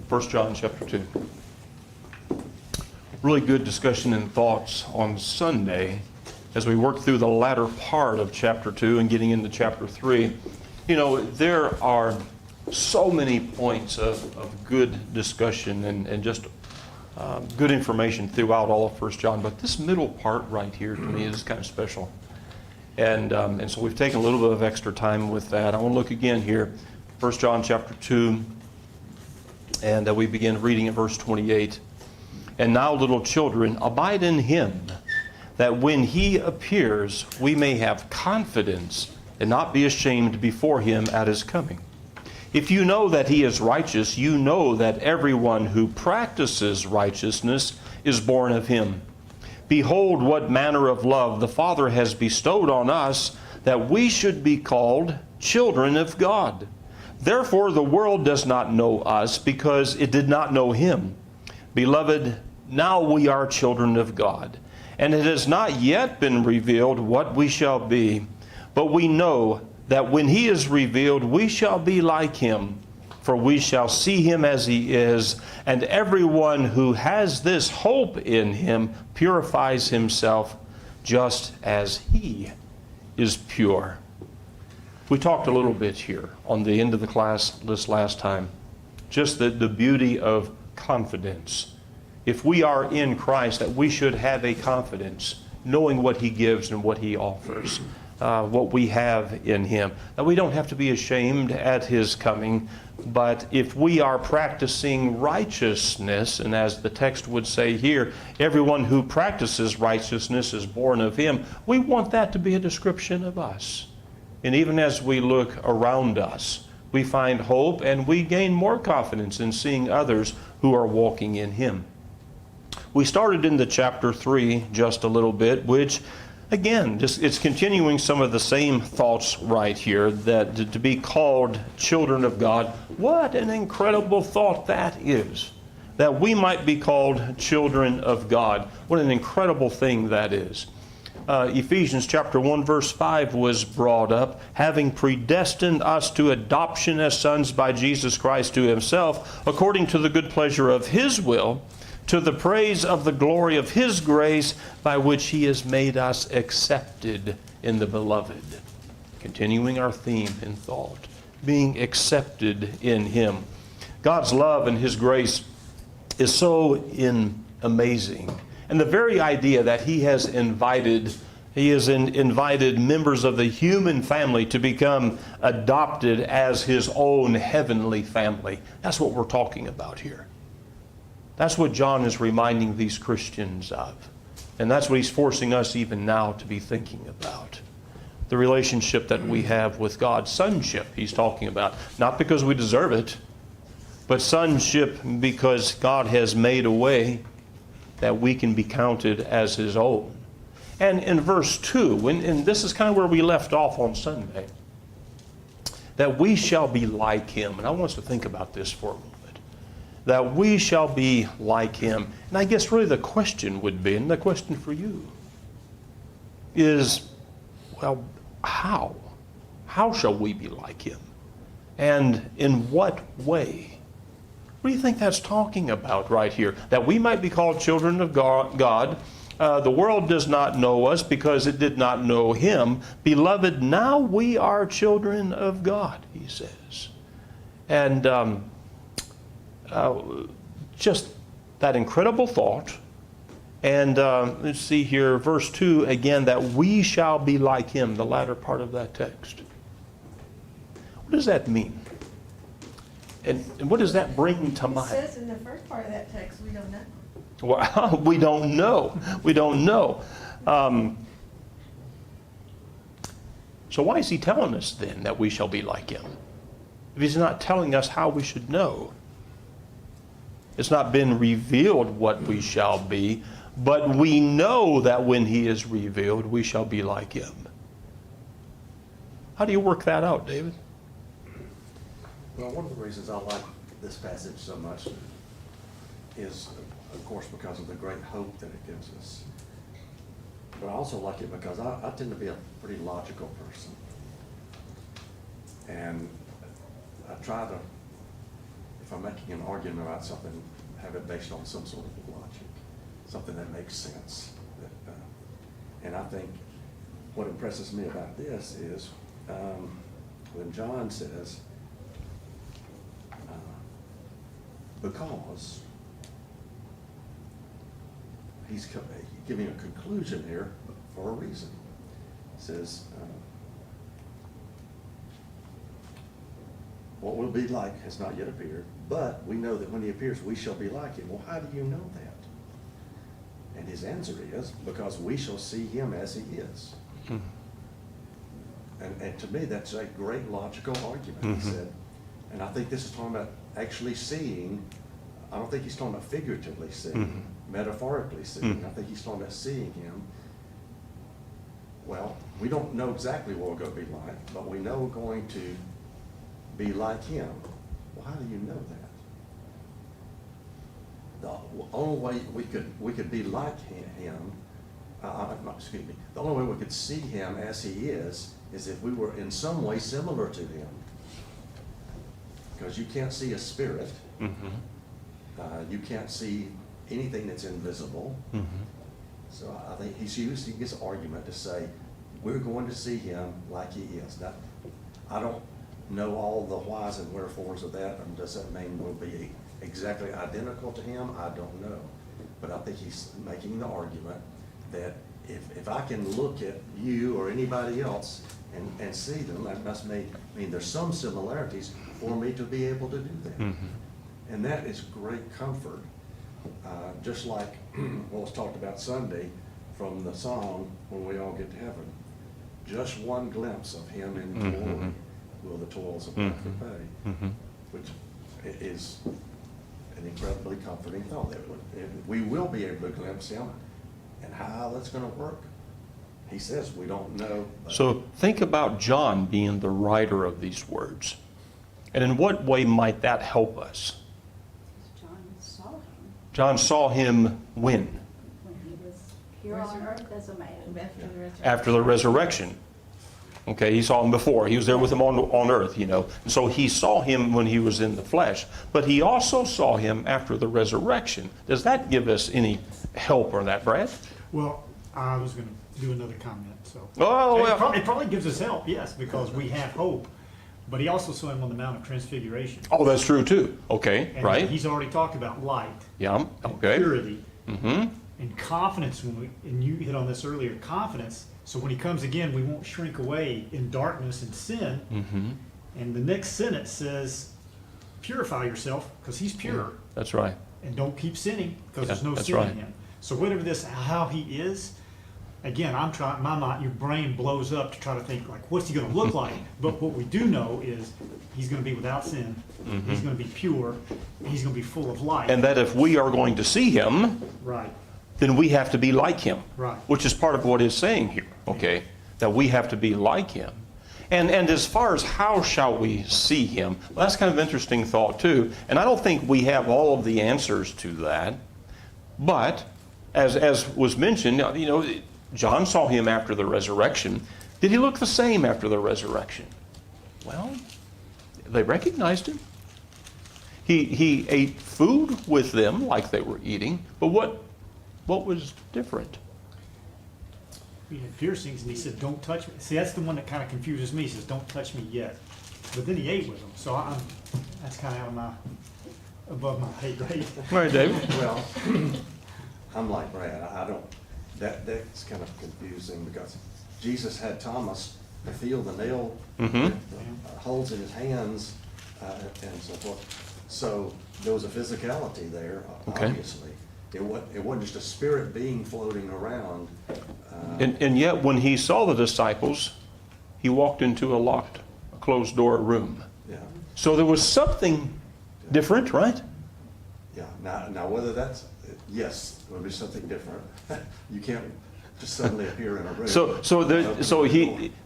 1 John chapter 2. Really good discussion and thoughts on Sunday as we work through the latter part of chapter 2 and getting into chapter 3. You know, there are so many points of good discussion and just good information throughout all of 1 John, but this middle part right here to me is kind of special. And so we've taken a little bit of extra time with that. I want to look again here, 1 John chapter 2, and we begin reading at verse 28. And now, little children, abide in him, that when he appears, we may have confidence and not be ashamed before him at his coming. If you know that he is righteous, you know that everyone who practices righteousness is born of him. Behold, what manner of love the Father has bestowed on us, that we should be called children of God. Therefore the world does not know us, because it did not know him. Beloved, now we are children of God, and it has not yet been revealed what we shall be. But we know that when he is revealed, we shall be like him, for we shall see him as he is. And everyone who has this hope in him purifies himself just as he is pure. We talked a little bit here on the end of the class this last time, just the beauty of confidence. If we are in Christ, that we should have a confidence, knowing what he gives and what he offers, what we have in him. That we don't have to be ashamed at his coming, but if we are practicing righteousness, and as the text would say here, everyone who practices righteousness is born of him, we want that to be a description of us. And even as we look around us, we find hope and we gain more confidence in seeing others who are walking in him. We started into chapter 3 just a little bit, which again, it's continuing some of the same thoughts right here, that to be called children of God. What an incredible thought that is, that we might be called children of God. What an incredible thing that is. Ephesians chapter 1 verse 5 was brought up, having predestined us to adoption as sons by Jesus Christ to himself, according to the good pleasure of his will, to the praise of the glory of his grace, by which he has made us accepted in the beloved. Continuing our theme in thought, being accepted in him. God's love and his grace is so amazing. And the very idea that he has invited members of the human family to become adopted as his own heavenly family. That's what we're talking about here. That's what John is reminding these Christians of. And that's what he's forcing us even now to be thinking about. The relationship that we have with God. Sonship, he's talking about. Not because we deserve it, but sonship because God has made a way that we can be counted as his own. And in verse 2, and this is kind of where we left off on Sunday, that we shall be like him. And I want us to think about this for a moment. That we shall be like him. And I guess really the question would be, and the question for you, is, well, how? How shall we be like him? And in what way? What do you think that's talking about right here? That we might be called children of God. The world does not know us because it did not know him. Beloved, now we are children of God, he says. And just that incredible thought. And let's see here, verse 2 again, that we shall be like him, the latter part of that text. What does that mean? And what does that bring to mind? It says in the first part of that text, we don't know. Well, we don't know. We don't know. So why is he telling us then that we shall be like him? If he's not telling us how we should know. It's not been revealed what we shall be, but we know that when he is revealed, we shall be like him. How do you work that out, David? Well, one of the reasons I like this passage so much is, of course, because of the great hope that it gives us. But I also like it because I tend to be a pretty logical person. And I try to if I'm making an argument about something, have it based on some sort of logic, something that makes sense. And I think what impresses me about this is when John says, because he's giving a conclusion here for a reason. It says, what we'll be like has not yet appeared, but we know that when he appears, we shall be like him. Well, how do you know that? And his answer is, because we shall see him as he is. And to me, that's a great logical argument, he said. And I think this is talking about actually seeing. I don't think he's talking about figuratively seeing, metaphorically seeing. I think he's talking about seeing him. Well, we don't know exactly what we're going to be like, but we know we're going to be like him. Well, how do you know that? The only way we could be like him, excuse me, the only way we could see him as he is if we were in some way similar to him. Because you can't see a spirit. You can't see anything that's invisible. So I think he's using his argument to say, we're going to see him like he is. Now, I don't know all the whys and wherefores of that, and does that mean we'll be exactly identical to him? I don't know. But I think he's making the argument that if I can look at you or anybody else and see them, that must mean there's some similarities for me to be able to do that. And that is great comfort, just like what was talked about Sunday from the song, When We All Get to Heaven. Just one glimpse of him in glory will the toils of life repay, which is an incredibly comforting thought. We will be able to glimpse him, and how that's going to work, he says we don't know. So think about John being the writer of these words. And in what way might that help us? John saw him John saw him when? when he was here on earth as a man. After the resurrection. After the resurrection. Okay, he saw him before. He was there with him on earth, you know. And so he saw him when he was in the flesh. But he also saw him after the resurrection. Does that give us any help on that, Brad? Well, I was going to do another comment. So Oh, well. it probably gives us help, yes, because we have hope. But he also saw him on the Mount of Transfiguration. Oh, that's true too. Okay, And right. he's already talked about light, Yeah, and okay. purity, and confidence. And you hit on this earlier, confidence. So when he comes again, we won't shrink away in darkness and sin. And the next sentence says, purify yourself, because he's pure. That's right. And don't keep sinning, because there's no that's sin right. in him. So whatever this, how he is, again, I'm trying, my mind, your brain blows up to try to think, like, what's he going to look like? But what we do know is he's going to be without sin. He's going to be pure. He's going to be full of light. And that if we are going to see him, Right. then we have to be like him. Right. Which is part of what it's saying here, okay? That we have to be like him. And as far as how shall we see him, well, that's kind of an interesting thought too. And I don't think we have all of the answers to that. But as was mentioned, you know, John saw him after the resurrection. Did he look the same after the resurrection? Well, they recognized him. He ate food with them like they were eating, but what was different? He had piercings, and he said, don't touch me. See, that's the one that kind of confuses me. He says, don't touch me yet. But then he ate with them. So that's kind of out of above my pay grade. All right, David. Well, I'm like Brad. I don't. That's kind of confusing because Jesus had Thomas to feel the nail holes in his hands and so forth. So there was a physicality there, Okay. obviously. It wasn't just a spirit being floating around. And yet when he saw the disciples, he walked into a locked, closed door room. Yeah, So there was something different, right? yeah. Now whether that's, yes, it would be something different. You can't just suddenly appear in a room.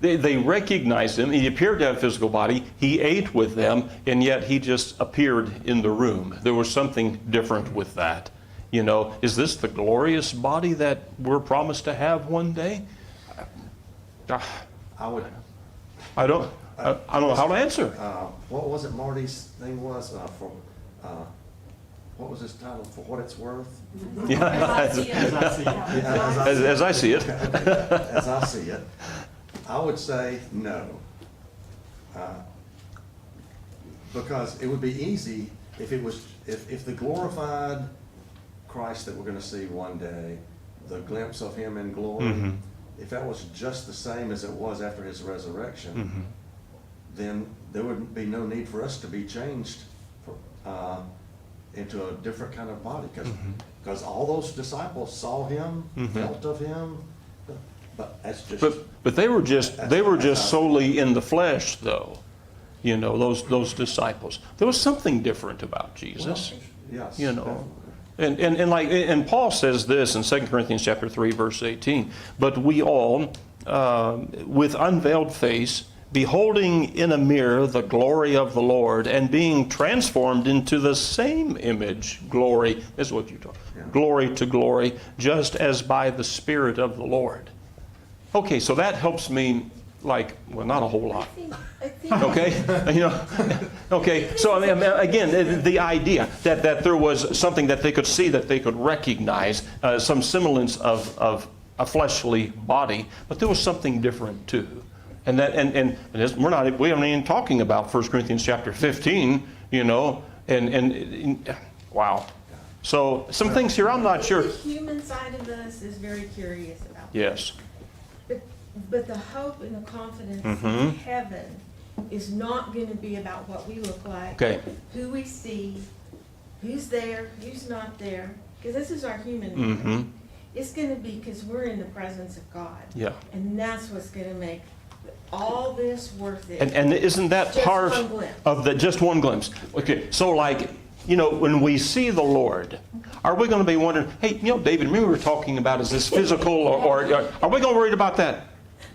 They recognized him. He appeared to have a physical body. He ate with them, and yet he just appeared in the room. There was something different with that. You know, is this the glorious body that we're promised to have one day? I don't know how to answer. What was it Marty's thing was? what was his title, For What It's Worth? Yeah. As I see it. As I see it. As I see it, I would say no. Because it would be easy if it was, if the glorified Christ that we're gonna see one day, the glimpse of him in glory, Mhm. if that was just the same as it was after his resurrection, Mhm. then there would be no need for us to be changed into a different kind of body, because all those disciples saw him, felt of him, but that's just. But they were just solely in the flesh, though. You know, those disciples. There was something different about Jesus. Yes. You know. And Paul says this in 2 Corinthians chapter 3, verse 18. But we all, with unveiled face, beholding in a mirror the glory of the Lord, and being transformed into the same image, glory, this is what you talk, glory to glory, just as by the Spirit of the Lord. Okay, so that helps me, like, well, not a whole lot. I think Okay, you know, okay. So I mean, again, the idea that there was something that they could see, that they could recognize, some semblance of a fleshly body, but there was something different too. And that, and we aren't even talking about 1 Corinthians chapter 15, you know, and wow. So some things here I'm not sure. The human side of us is very curious about. Yes. But the hope and the confidence in Mhm. heaven is not going to be about what we look like, Okay. who we see, who's there, who's not there, because this is our human Mm-hmm. mind. It's going to be because we're in the presence of God. Yeah. And that's what's going to make all this worth it. And isn't that Just part one glimpse. of the, just one glimpse? Okay, so like, you know, when we see the Lord, are we going to be wondering, hey, you know, David, remember we were talking about, is this physical, or are we going to worry about that?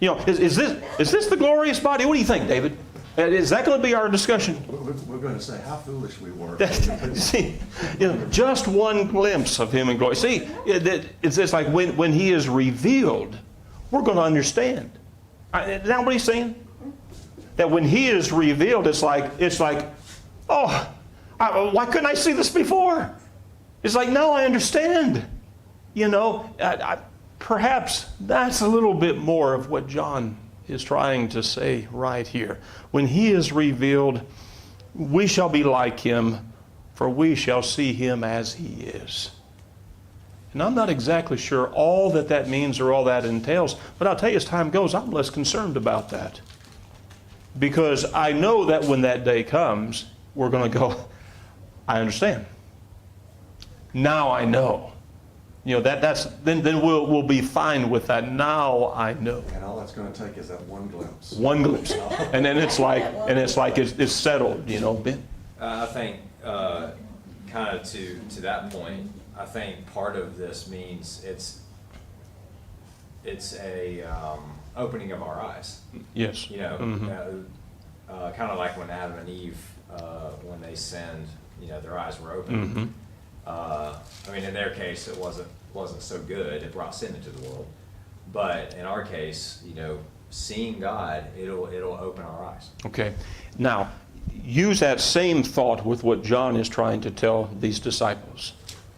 You know, is this the glorious body? What do you think, David? Is that going to be our discussion? We're going to say how foolish we were. See, you know, just one glimpse of him in glory. See, it's like when he is revealed, we're going to understand. Now what he's saying? That when he is revealed, it's like, oh, why couldn't I see this before? It's like, now I understand. You know, perhaps that's a little bit more of what John is trying to say right here. When he is revealed, we shall be like him, for we shall see him as he is. And I'm not exactly sure all that means or all that entails, but I'll tell you, as time goes, I'm less concerned about that. Because I know that when that day comes, we're going to go, I understand. Now I know. You know, then we'll be fine with that. Now I know. And all that's going to take is that one glimpse. One glimpse. And then it's like it's settled, you know, Ben. I think, kind of to that point, I think part of this means it's a opening of our eyes. Yes. You know, Mhm. kind of like when Adam and Eve, when they sinned, you know, their eyes were open. Mhm. I mean, in their case, it wasn't so good. It brought sin into the world. But in our case, you know, seeing God, it'll open our eyes. Okay. Now, use that same thought with what John is trying to tell these disciples.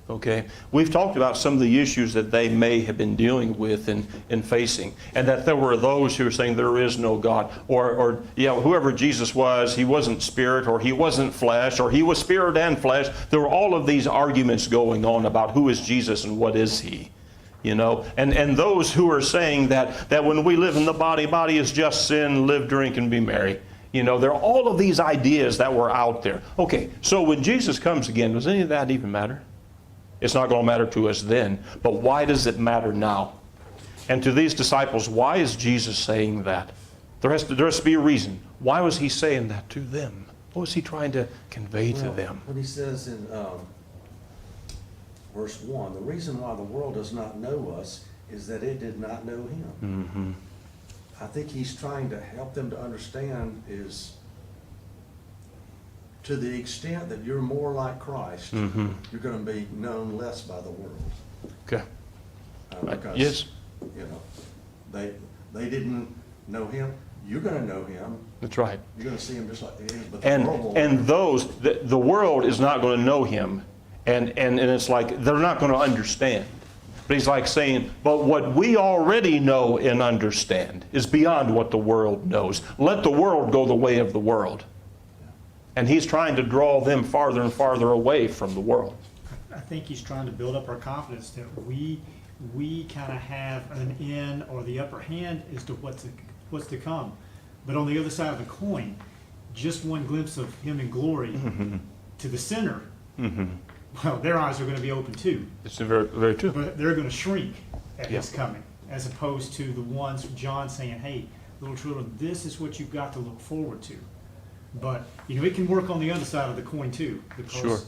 Okay? We've talked about some of the issues that they may have been dealing with and facing, and that there were those who were saying there is no God, or whoever Jesus was, he wasn't spirit, or he wasn't flesh, or he was spirit and flesh. There were all of these arguments going on about who is Jesus and what is he. You know, and those who are saying that when we live in the body is just sin, live, drink, and be merry. You know, there are all of these ideas that were out there. Okay, so when Jesus comes again, does any of that even matter? It's not going to matter to us then, but why does it matter now? And to these disciples, why is Jesus saying that? There has to be a reason. Why was he saying that to them? What was he trying to convey to them? What he says in verse 1, the reason why the world does not know us is that it did not know him. Mm-hmm. I think he's trying to help them to understand is, to the extent that you're more like Christ, Mm-hmm. you're going to be known less by the world. Okay. Because, Yes. you know, they didn't know him. You're going to know him. That's right. You're going to see him just like he is. But the world will. And the world is not going to know him And it's like, they're not going to understand. But he's like saying, but what we already know and understand is beyond what the world knows. Let the world go the way of the world. And he's trying to draw them farther and farther away from the world. I think he's trying to build up our confidence that we kind of have an in or the upper hand as to what's to come. But on the other side of the coin, just one glimpse of him in glory to the sinner, well, their eyes are going to be open too. It's very, very true. But they're going to shrink at Yeah. his coming, as opposed to the ones, John saying, hey, little children, this is what you've got to look forward to. But, it can work on the other side of the coin too, because Sure.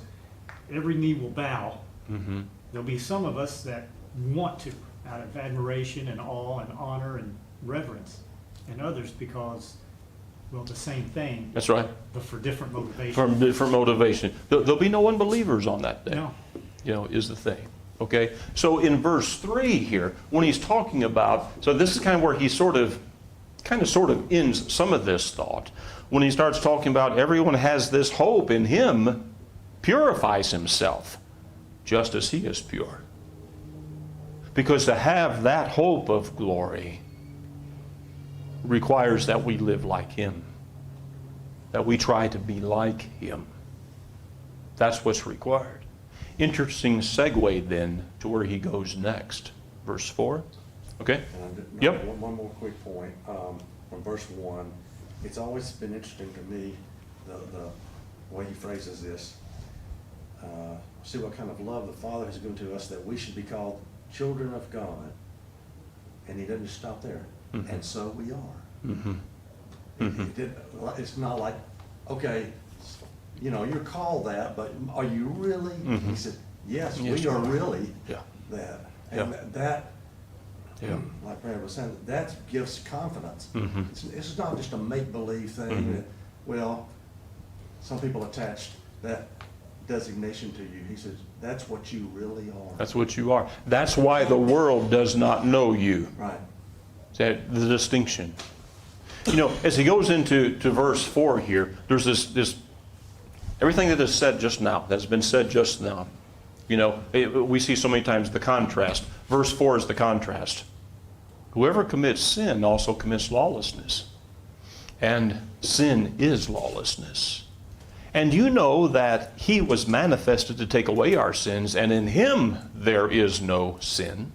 every knee will bow. Mm-hmm. There'll be some of us that want to, out of admiration and awe and honor and reverence, and others because, well, the same thing, That's right. but for different motivations. From different motivation. There'll be no unbelievers on that day. No. Is the thing. Okay? So in verse 3 here, when he's talking about, so this is kind of where he sort of ends some of this thought. When he starts talking about everyone has this hope in him, purifies himself, just as he is pure. Because to have that hope of glory requires that we live like him, that we try to be like him. That's what's required. Interesting segue then to where he goes next. Verse 4. Okay? Yep. One more quick point from verse 1. It's always been interesting to me, the way he phrases this. See what kind of love the Father has given to us that we should be called children of God. And he doesn't just stop there. Mm-hmm. And so we are. Mm-hmm. It's not like, okay, you're called that, but are you really? Mm-hmm. He said, yes, Yes, we are you are. really Yeah. that. And Yeah. that, Yeah. like Brad was saying, that gives confidence. Mhm. It's not just a make-believe thing Mhm. that, well, some people attached that designation to you. He says, that's what you really are. That's what you are. That's why the world does not know you. Right. That the distinction. As he goes into verse 4 here, there's this everything that is said just now, that's been said just now. We see so many times the contrast. Verse 4 is the contrast. Whoever commits sin also commits lawlessness. And sin is lawlessness. And you know that he was manifested to take away our sins, and in him there is no sin.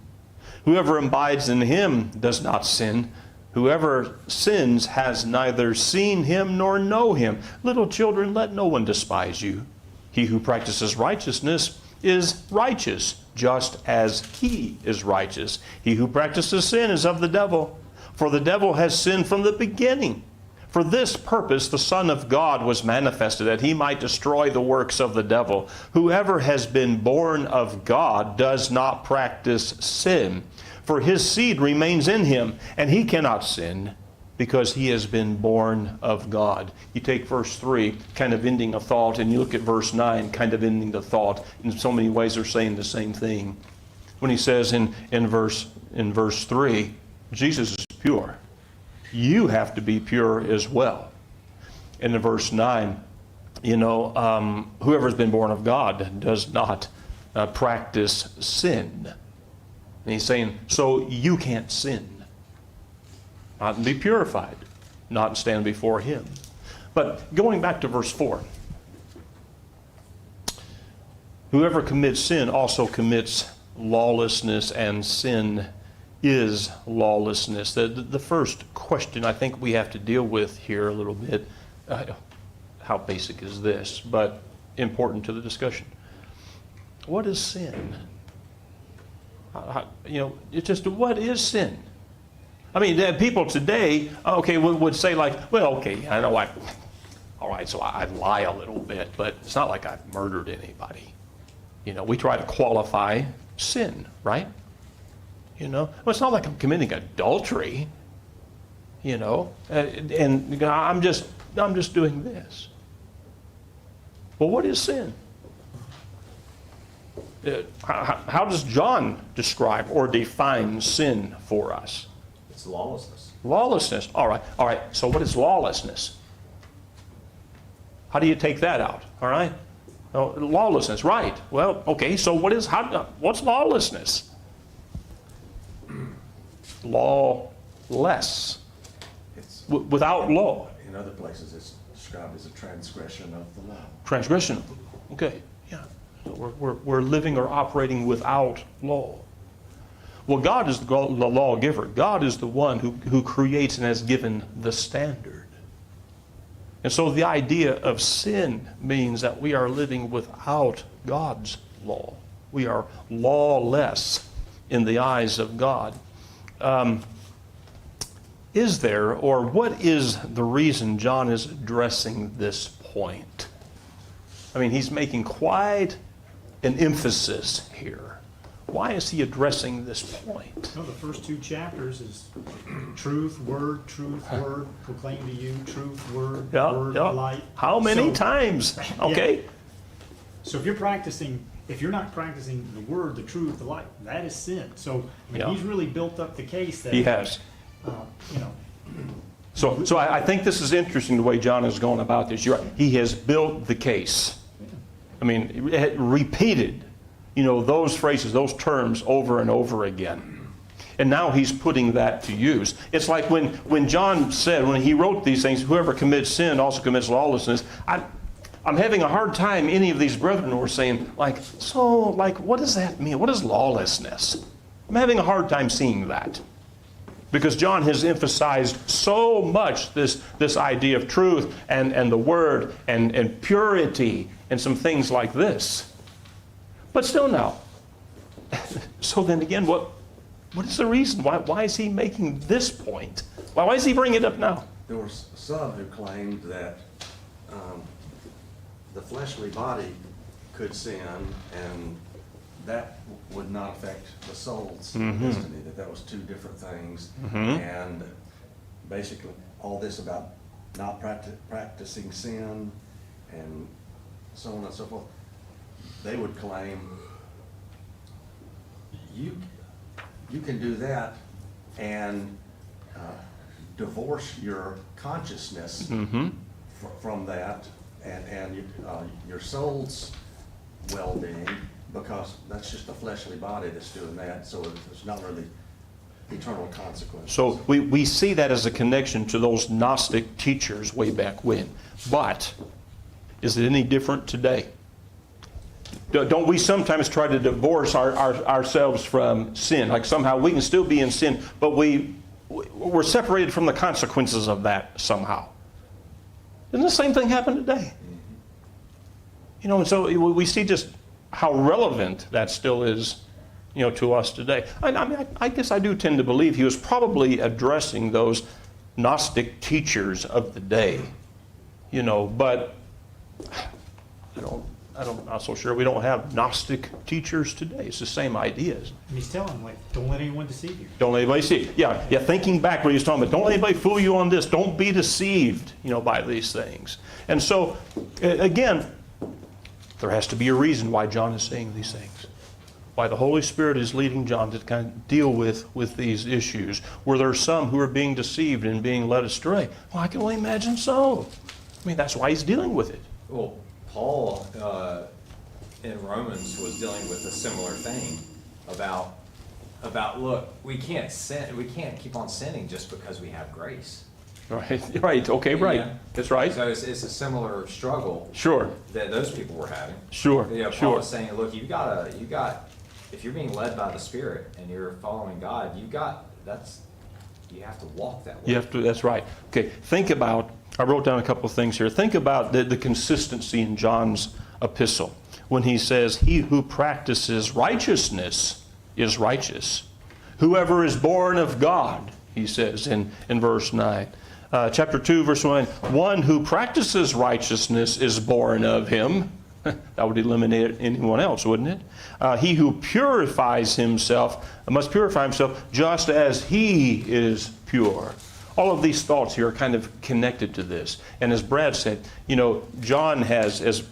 Whoever abides in him does not sin. Whoever sins has neither seen him nor know him. Little children, let no one despise you. He who practices righteousness is righteous, just as he is righteous. He who practices sin is of the devil, for the devil has sinned from the beginning. For this purpose the Son of God was manifested, that he might destroy the works of the devil. Whoever has been born of God does not practice sin, for his seed remains in him, and he cannot sin, because he has been born of God. You take verse 3, kind of ending a thought, and you look at verse 9, kind of ending the thought. In so many ways they're saying the same thing. When he says in verse 3, Jesus is pure. You have to be pure as well. And in verse 9, whoever's been born of God does not practice sin. And he's saying, so you can't sin. Not and be purified, not and stand before him. But going back to verse 4, whoever commits sin also commits lawlessness, and sin is lawlessness. The first question I think we have to deal with here a little bit, how basic is this, but important to the discussion. What is sin? It's just, what is sin? I mean, people today, would say like, well, okay, I know all right, so I lie a little bit, but it's not like I've murdered anybody. We try to qualify sin, right? Well, it's not like I'm committing adultery, and I'm just doing this. Well, what is sin? How does John describe or define sin for us? It's lawlessness. Lawlessness. All right. So what is lawlessness? How do you take that out? All right. Oh, lawlessness, right. Well, okay, so what's lawlessness? Lawless. It's, Without law. in other places, it's described as a transgression of the law. Transgression. Okay, yeah. So we're living or operating without law. Well, God is the lawgiver. God is the one who creates and has given the standard. And so the idea of sin means that we are living without God's law. We are lawless in the eyes of God. Is there, or what is the reason John is addressing this point? I mean, he's making quite an emphasis here. Why is he addressing this point? No, the first 2 chapters is truth, word, proclaim to you, truth, word, word, light. How many So- times? Okay. So if you're not practicing the word, the truth, the light, that is sin. So I mean, Yeah. he's really built up the case that He has. you know, So I think this is interesting the way John is going about this. You're right. He has built the case. I mean, repeated, those phrases, those terms over and over again. And now he's putting that to use. It's like when John said, when he wrote these things, whoever commits sin also commits lawlessness. I'm having a hard time, any of these brethren were saying, what does that mean? What is lawlessness? I'm having a hard time seeing that. Because John has emphasized so much this idea of truth and the word and purity and some things like this. But still now, so then again, what is the reason? Why is he making this point? Why is he bringing it up now? There were some who claimed that the fleshly body could sin, and that would not affect the soul's destiny, that was 2 different things. And basically, all this about not practicing sin and so on and so forth, they would claim you can do that and divorce your consciousness from that and your soul's well-being, because that's just a fleshly body that's doing that, so it's not really eternal consequences. So we see that as a connection to those Gnostic teachers way back when. But is it any different today? Don't we sometimes try to divorce ourselves from sin? Like somehow we can still be in sin, but we're separated from the consequences of that somehow. Doesn't the same thing happen today? And so we see just how relevant that still is, to us today. I guess I do tend to believe he was probably addressing those Gnostic teachers of the day, but I'm not so sure we don't have Gnostic teachers today. It's the same ideas. and he's telling them, don't let anyone deceive you. Don't let anybody see. Yeah, thinking back what he was talking about, don't let anybody fool you on this. Don't be deceived, by these things. And so, again, there has to be a reason why John is saying these things. Why the Holy Spirit is leading John to kind of deal with these issues. Were there some who are being deceived and being led astray? Well, I can only imagine so. That's why he's dealing with it. Well, Paul in Romans was dealing with a similar thing about look, we can't sin, we can't keep on sinning just because we have grace. Right, okay, right. Yeah. That's right. So it's a similar struggle Sure, that those people were having. sure, Paul sure. was saying, look, if you're being led by the Spirit and you're following God, you have to walk that way. You have to, that's right. Okay, think about, I wrote down a couple of things here. Think about the consistency in John's epistle when he says, he who practices righteousness is righteous. Whoever is born of God, he says in verse 9. Chapter 2, verse 1, one who practices righteousness is born of him. That would eliminate anyone else, wouldn't it? He who purifies himself must purify himself just as he is pure. All of these thoughts here are kind of connected to this. And as Brad said, John has, as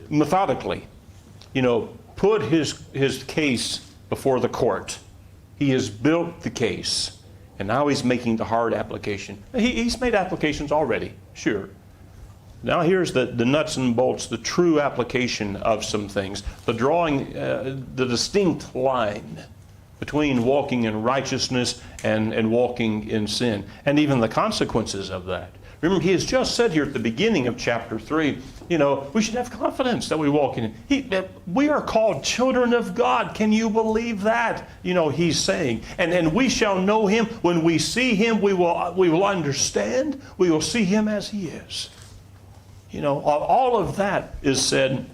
methodically, put his case before the court. He has built the case. And now he's making the hard application. He's made applications already, sure. Now here's the nuts and bolts, the true application of some things. The drawing, the distinct line between walking in righteousness and walking in sin, and even the consequences of that. Remember, he has just said here at the beginning of chapter 3, we should have confidence that we walk in it. We are called children of God. Can you believe that? He's saying. And we shall know him. When we see him, we will understand. We will see him as he is. All of that is said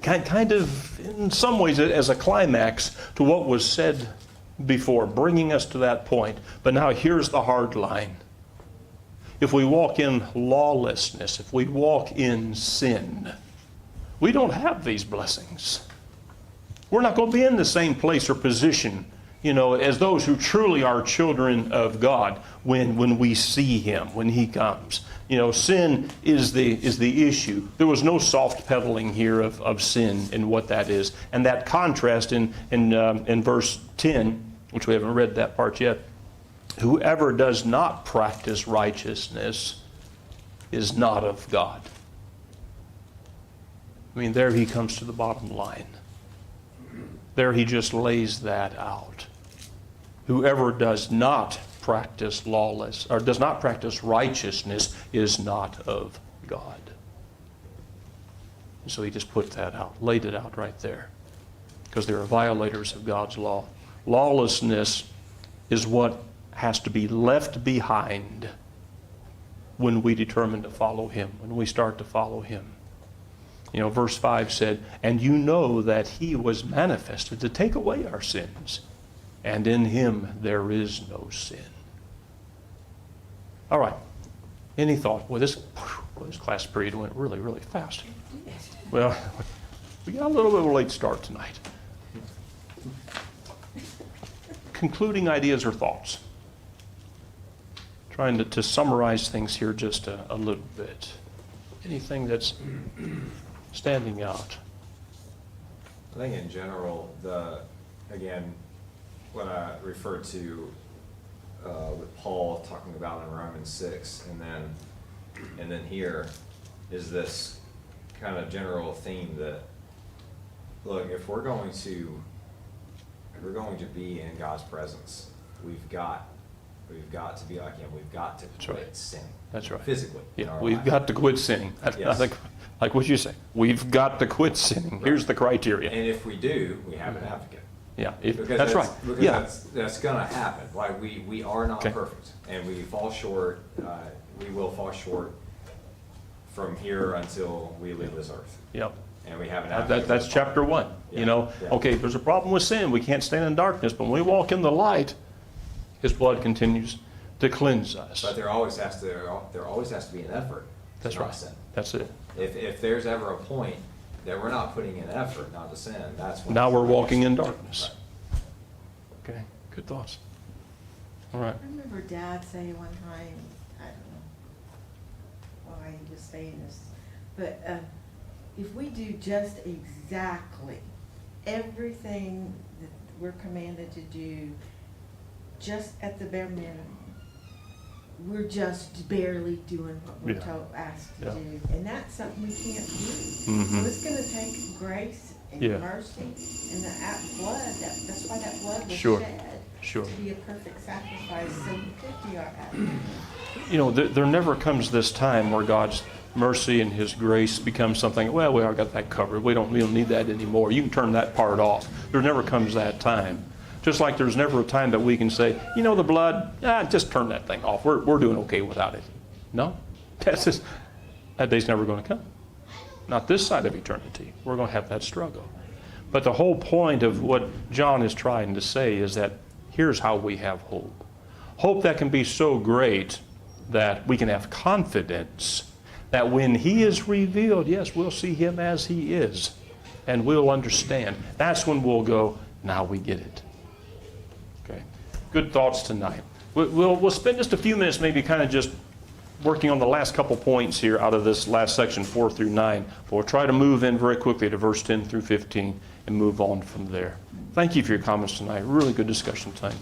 kind of, in some ways, as a climax to what was said before, bringing us to that point. But now here's the hard line. If we walk in lawlessness, if we walk in sin, we don't have these blessings. We're not going to be in the same place or position, as those who truly are children of God when we see him, when he comes. Sin is the issue. There was no soft pedaling here of sin and what that is. And that contrast in verse 10, which we haven't read that part yet, whoever does not practice righteousness is not of God. There he comes to the bottom line. There he just lays that out. Whoever does not practice does not practice righteousness is not of God. And so he just put that out, laid it out right there. Because they are violators of God's law. Lawlessness is what has to be left behind when we determine to follow him, when we start to follow him. Verse 5 said, and you know that he was manifested to take away our sins, and in him there is no sin. All right. Any thought? Well, this class period went really, really fast. Well, we got a little bit of a late start tonight. Concluding ideas or thoughts? Trying to summarize things here just a little bit. Anything that's standing out? I think in general, again, what I referred to with Paul talking about in Romans 6, and then here is this kind of general theme that, look, if we're going to be in God's presence, we've got to be like him. We've got to quit sinning. That's right. Physically. Yeah, we've got to quit sinning. I Yes. think, like what you say, we've got to quit sinning. Right. Here's the criteria. And if we do, we have an advocate. Yeah, Because that's right. Because Yeah, that's going to happen. Like we are not Okay. perfect, and we fall short. We will fall short from here until we leave this earth. yep. And we have an advocate. That's chapter 1. Yeah. Okay, there's a problem with sin. We can't stand in darkness, but when we walk in the light, his blood continues to cleanse us. But there always has to be an effort. to That's not right. sin. That's it. If there's ever a point that we're not putting in effort not to sin, that's when. Now we're walking in darkness. Okay, good thoughts. All right. I remember Dad saying one time, I don't know why he was saying this, but if we do just exactly everything that we're commanded to do, just at the bare minimum, we're just barely doing what we're Yeah. asked to Yeah. do. And that's something we can't do. Mhm. So it's gonna take grace and Yeah. mercy and the blood. That's why that blood was Sure. shed. Sure. To be a perfect sacrifice, so we could be our advocate. There never comes this time where God's mercy and his grace becomes something, well, we already got that covered. We don't need that anymore. You can turn that part off. There never comes that time. Just like there's never a time that we can say, the blood, just turn that thing off. We're doing okay without it. No, that day's never going to come. Not this side of eternity. We're going to have that struggle. But the whole point of what John is trying to say is that here's how we have hope. Hope that can be so great that we can have confidence that when he is revealed, yes, we'll see him as he is, and we'll understand. That's when we'll go, now we get it. Okay, good thoughts tonight. We'll spend just a few minutes maybe kind of just working on the last couple points here out of this last section, 4 through 9. But we'll try to move in very quickly to verse 10 through 15 and move on from there. Thank you for your comments tonight. Really good discussion tonight.